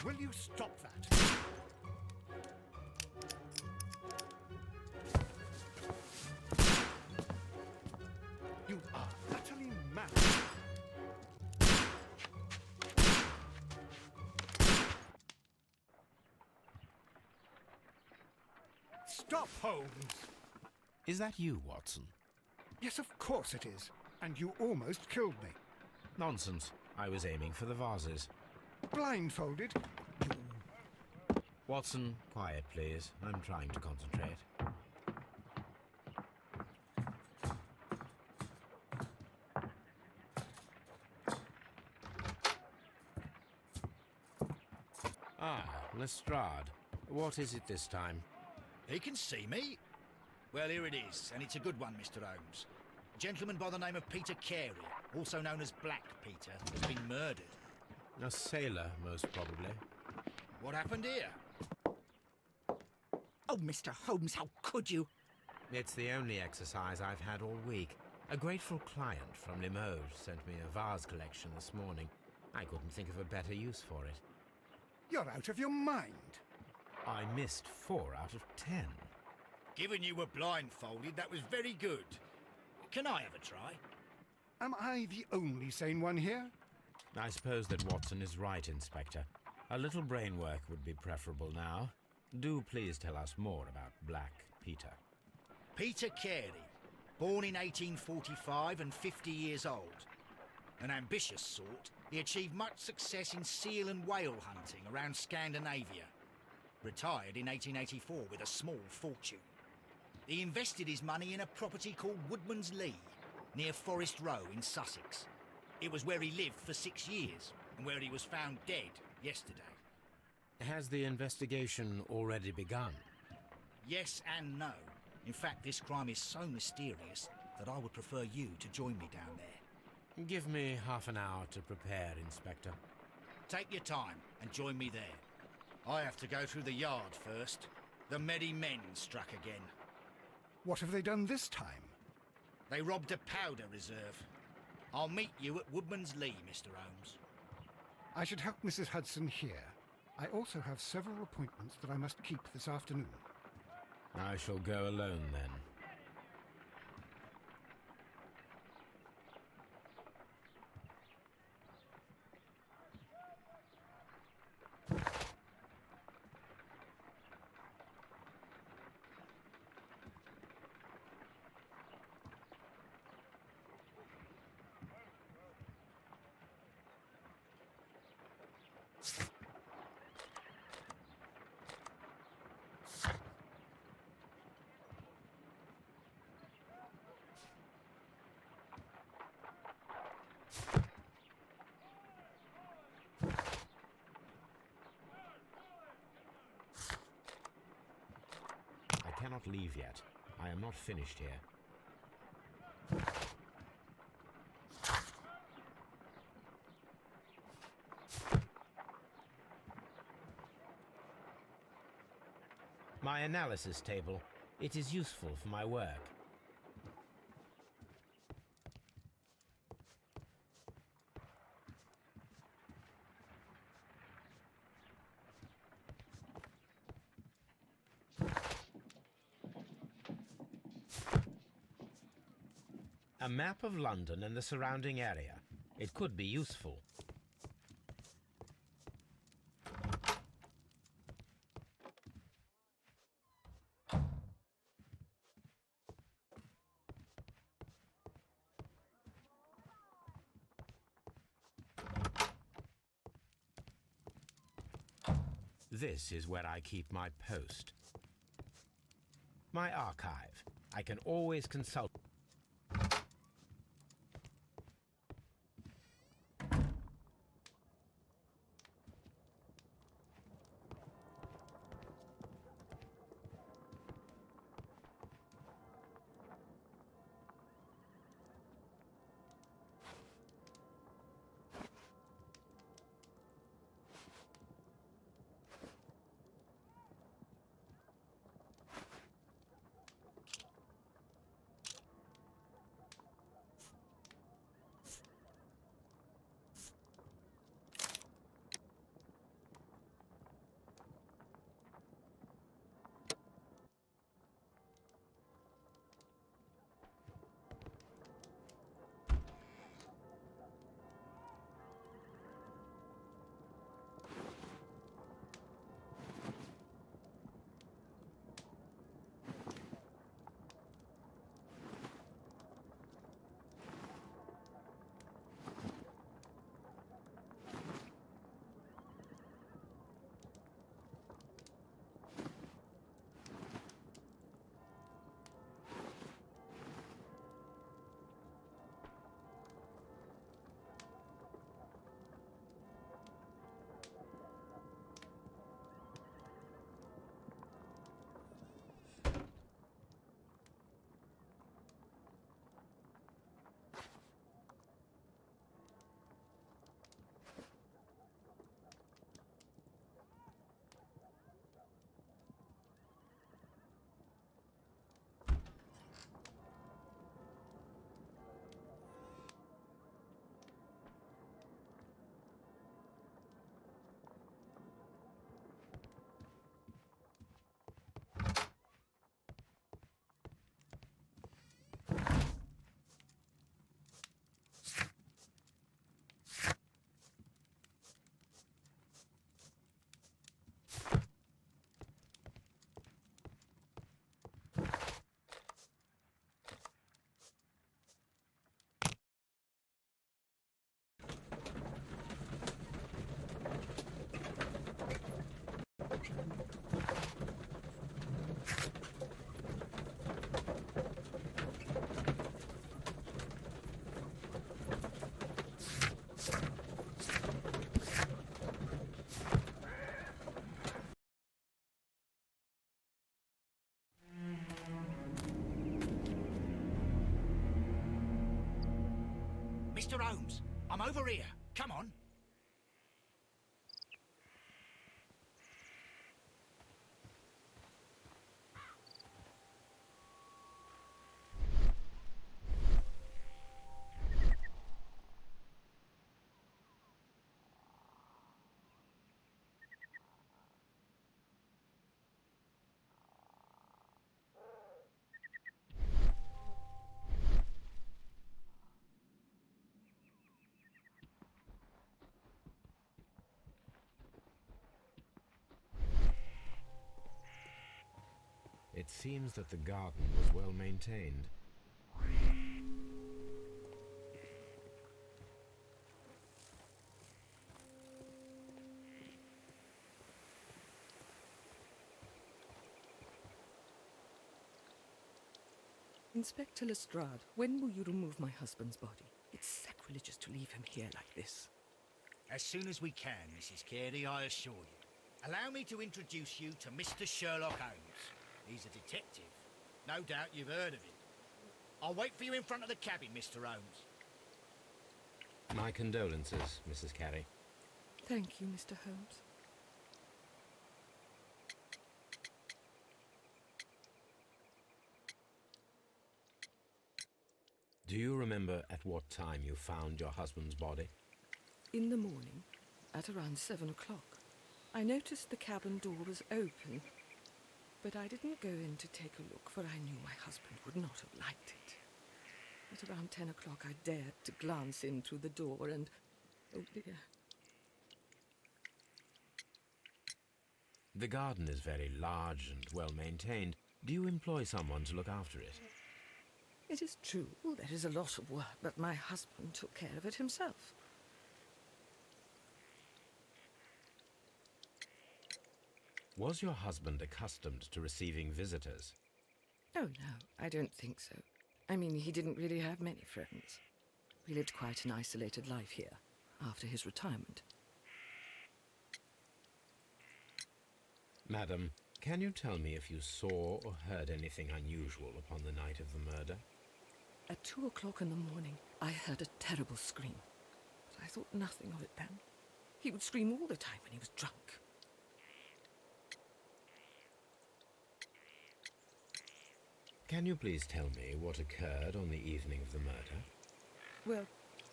Will you stop that? You are utterly mad. Stop, Holmes! Is that you, Watson? Yes, of course it is. And you almost killed me. Nonsense. I was aiming for the vases. Blindfolded? Watson, quiet, please. I'm trying to concentrate. Ah, Lestrade. What is it this time? He can see me. Well, here it is, and it's a good one, Mr. Holmes. A gentleman by the name of Peter Carey, also known as Black Peter, has been murdered. A sailor, most probably. What happened here? Oh, Mr. Holmes, how could you? It's the only exercise I've had all week. A grateful client from Limoges sent me a vase collection this morning. I couldn't think of a better use for it. You're out of your mind. I missed 4 out of 10. Given you were blindfolded, that was very good. Can I have a try? Am I the only sane one here? I suppose that Watson is right, Inspector. A little brain work would be preferable now. Do please tell us more about Black Peter. Peter Carey, born in 1845 and 50 years old. An ambitious sort, he achieved much success in seal and whale hunting around Scandinavia. Retired in 1884 with a small fortune. He invested his money in a property called Woodman's Lee, near Forest Row in Sussex. It was where he lived for 6 years, and where he was found dead yesterday. Has the investigation already begun? Yes and no. In fact, this crime is so mysterious that I would prefer you to join me down there. Give me half an hour to prepare, Inspector. Take your time and join me there. I have to go through the yard first. The merry men struck again. What have they done this time? They robbed a powder reserve. I'll meet you at Woodman's Lee, Mr. Holmes. I should help Mrs. Hudson here. I also have several appointments that I must keep this afternoon. I shall go alone, then. I cannot leave yet. I am not finished here. My analysis table. It is useful for my work. A map of London and the surrounding area. It could be useful. This is where I keep my post. My archive. I can always consult. Mr. Holmes, I'm over here. Come on. It seems that the garden was well maintained. Inspector Lestrade, when will you remove my husband's body? It's sacrilegious to leave him here like this. As soon as we can, Mrs. Carey, I assure you. Allow me to introduce you to Mr. Sherlock Holmes. He's a detective. No doubt you've heard of him. I'll wait for you in front of the cabin, Mr. Holmes. My condolences, Mrs. Carey. Thank you, Mr. Holmes. Do you remember at what time you found your husband's body? In the morning, at around 7 o'clock, I noticed the cabin door was open, but I didn't go in to take a look, for I knew my husband would not have liked it. At around 10 o'clock, I dared to glance in through the door and... oh dear. The garden is very large and well maintained. Do you employ someone to look after it? It is true, there is a lot of work, but my husband took care of it himself. Was your husband accustomed to receiving visitors? Oh, no, I don't think so. I mean, he didn't really have many friends. We lived quite an isolated life here, after his retirement. Madam, can you tell me if you saw or heard anything unusual upon the night of the murder? At 2 o'clock in the morning, I heard a terrible scream, but I thought nothing of it then. He would scream all the time when he was drunk. Can you please tell me what occurred on the evening of the murder? Well,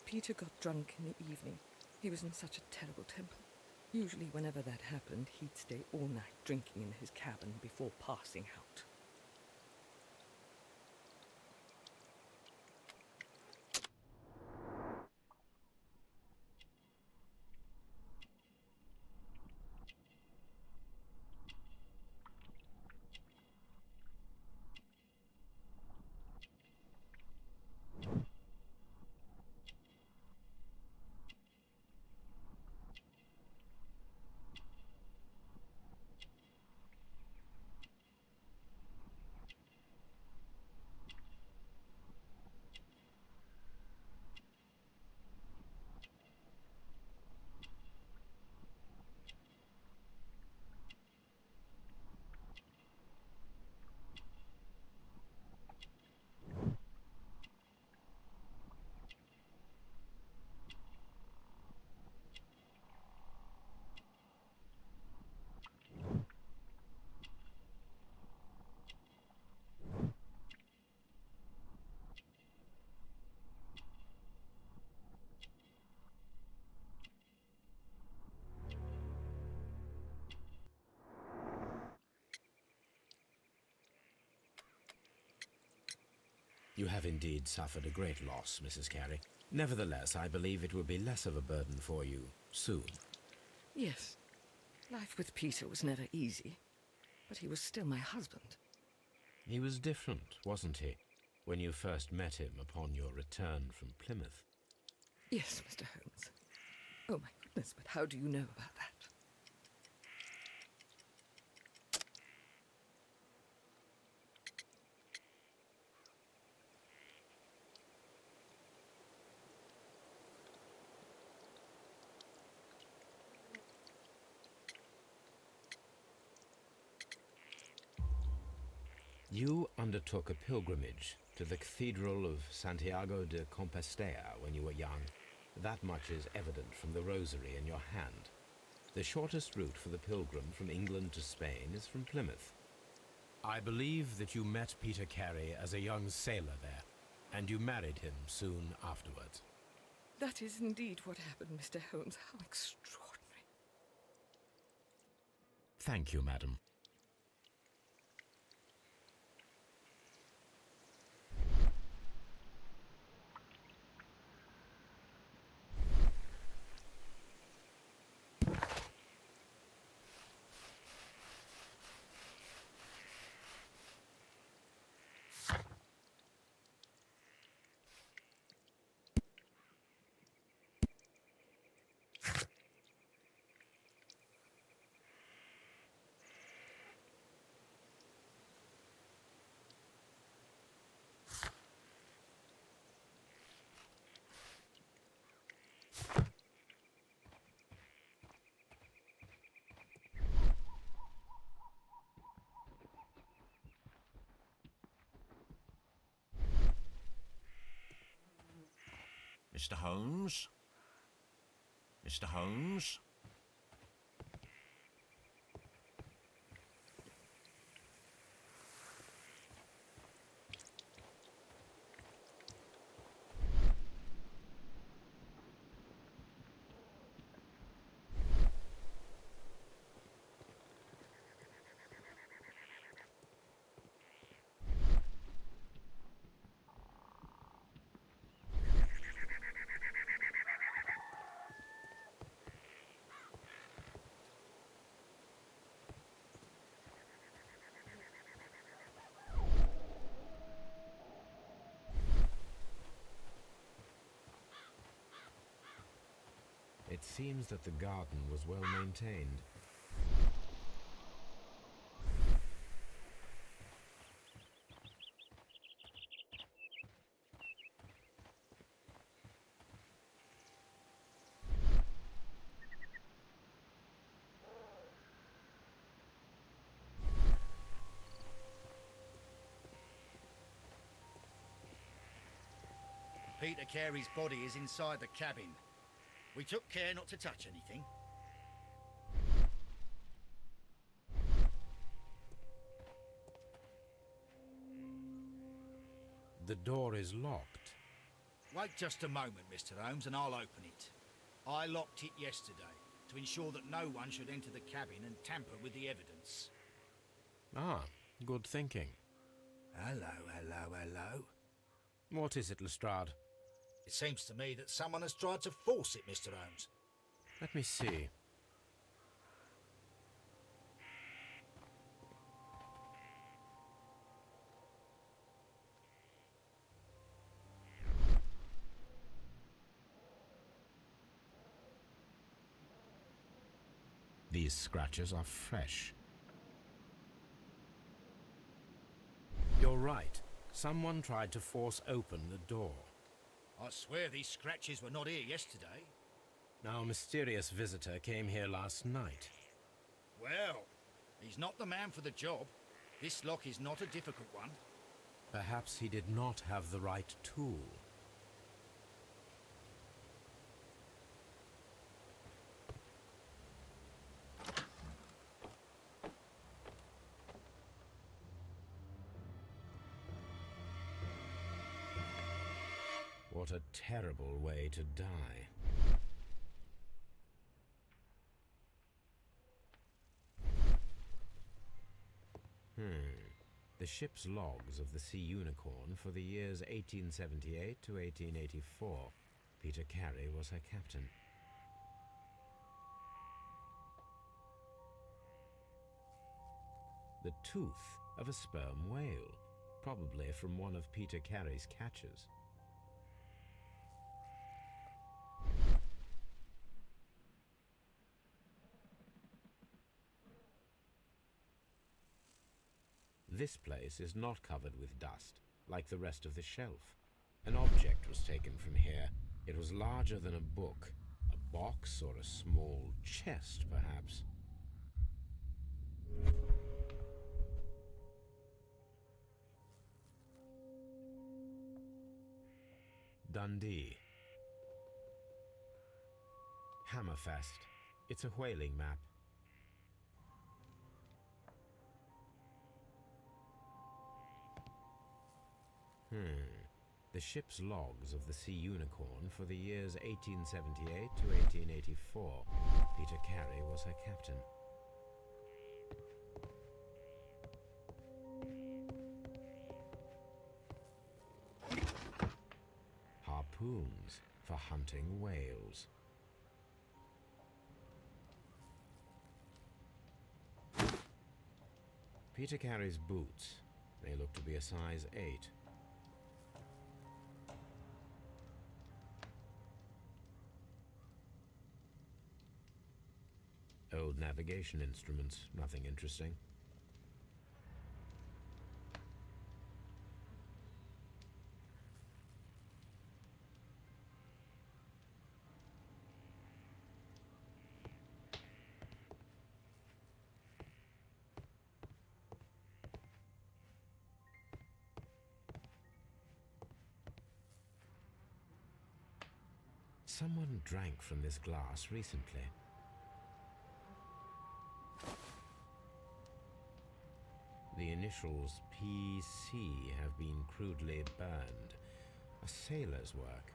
Peter got drunk in the evening. He was in such a terrible temper. Usually whenever that happened, he'd stay all night drinking in his cabin before passing out. You have indeed suffered a great loss, Mrs. Carey. Nevertheless, I believe it will be less of a burden for you soon. Yes, life with Peter was never easy, but he was still my husband. He was different, wasn't he, when you first met him upon your return from Plymouth? Yes, Mr. Holmes. Oh my goodness, but how do you know about that? You undertook a pilgrimage to the Cathedral of Santiago de Compostela when you were young. That much is evident from the rosary in your hand. The shortest route for the pilgrim from England to Spain is from Plymouth. I believe that you met Peter Carey as a young sailor there, and you married him soon afterwards. That is indeed what happened, Mr. Holmes. How extraordinary. Thank you, madam. Mr. Holmes? Mr. Holmes? It seems that the garden was well maintained. Peter Carey's body is inside the cabin. We took care not to touch anything. The door is locked. Wait just a moment, Mr. Holmes, and I'll open it. I locked it yesterday to ensure that no one should enter the cabin and tamper with the evidence. Ah, good thinking. Hello, hello, hello. What is it, Lestrade? It seems to me that someone has tried to force it, Mr. Holmes. Let me see. These scratches are fresh. You're right. Someone tried to force open the door. I swear these scratches were not here yesterday. Our mysterious visitor came here last night. Well, he's not the man for the job. This lock is not a difficult one. Perhaps he did not have the right tool. What a terrible way to die. The ship's logs of the Sea Unicorn for the years 1878 to 1884. Peter Carey was her captain. The tooth of a sperm whale, probably from one of Peter Carey's catches. This place is not covered with dust, like the rest of the shelf. An object was taken from here. It was larger than a book, a box or a small chest, perhaps. Dundee. Hammerfest. It's a whaling map. The ship's logs of the Sea Unicorn for the years 1878 to 1884. Peter Carey was her captain. Harpoons for hunting whales. Peter Carey's boots. They look to be a size 8. Old navigation instruments, nothing interesting. Someone drank from this glass recently. The initials PC have been crudely burned. A sailor's work.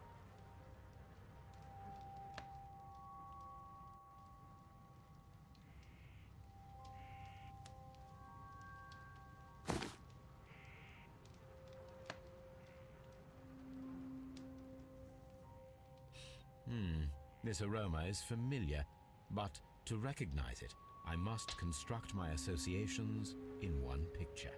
This aroma is familiar, but to recognize it, I must construct my associations in one picture.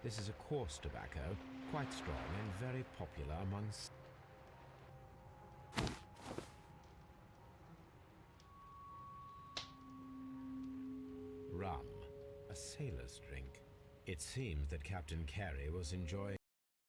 This is a coarse tobacco, quite strong and very popular among rum, a sailor's drink. It seemed that Captain Carey was enjoying